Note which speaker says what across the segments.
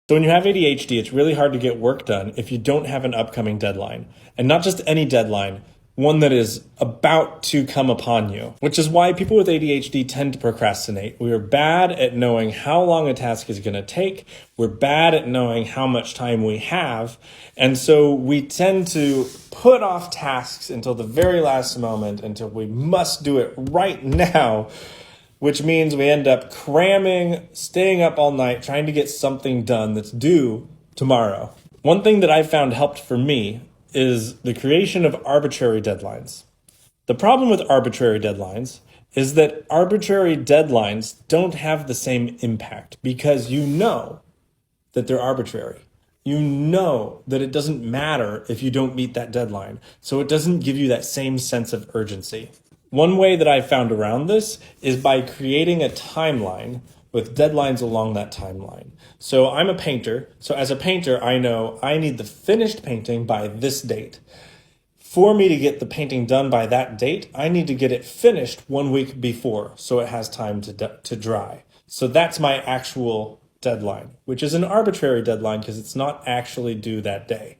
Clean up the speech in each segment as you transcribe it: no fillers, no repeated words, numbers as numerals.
Speaker 1: So when you have ADHD, it's really hard to get work done if you don't have an upcoming deadline. And not just any deadline, one that is about to come upon you, which is why people with ADHD tend to procrastinate. We are bad at knowing how long a task is going to take. We're bad at knowing how much time we have. And so we tend to put off tasks until the very last moment, until we must do it right now, which means we end up cramming, staying up all night, trying to get something done that's due tomorrow. One thing that I've found helped for me is the creation of arbitrary deadlines. The problem with arbitrary deadlines is that arbitrary deadlines don't have the same impact because you know that they're arbitrary. You know that it doesn't matter if you don't meet that deadline, so it doesn't give you that same sense of urgency. One way that I found around this is by creating a timeline with deadlines along that timeline. So I'm a painter. So as a painter, I know I need the finished painting by this date. For me to get the painting done by that date, I need to get it finished 1 week before so it has time to dry. So that's my actual deadline, which is an arbitrary deadline because it's not actually due that day.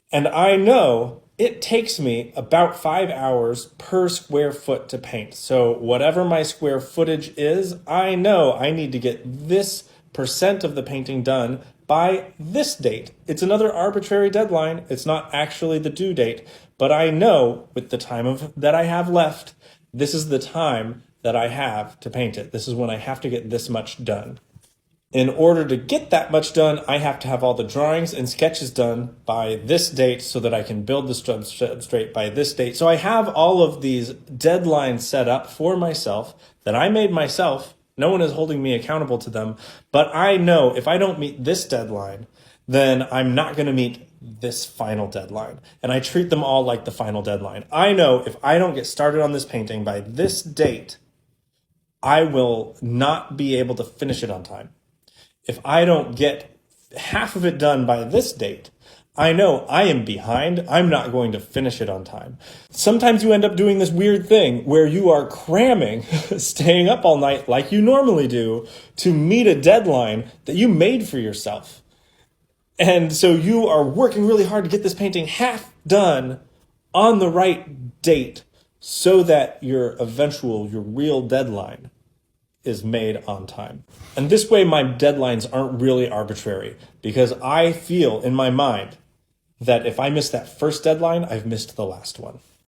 Speaker 1: And I know it takes me about 5 hours per square foot to paint. So whatever my square footage is, I know I need to get this percent of the painting done by this date. It's another arbitrary deadline. It's not actually the due date, but I know with the time that I have left, this is the time that I have to paint it. This is when I have to get this much done. In order to get that much done, I have to have all the drawings and sketches done by this date so that I can build the substrate by this date. So I have all of these deadlines set up for myself that I made myself. No one is holding me accountable to them. But I know if I don't meet this deadline, then I'm not going to meet this final deadline. And I treat them all like the final deadline. I know if I don't get started on this painting by this date, I will not be able to finish it on time. If I don't get half of it done by this date, I know I am behind. I'm not going to finish it on time. Sometimes you end up doing this weird thing where you are cramming, staying up all night like you normally do to meet a deadline that you made for yourself. And so you are working really hard to get this painting half done on the right date so that your real deadline is made on time. And this way my deadlines aren't really arbitrary because I feel in my mind that if I miss that first deadline, I've missed the last one.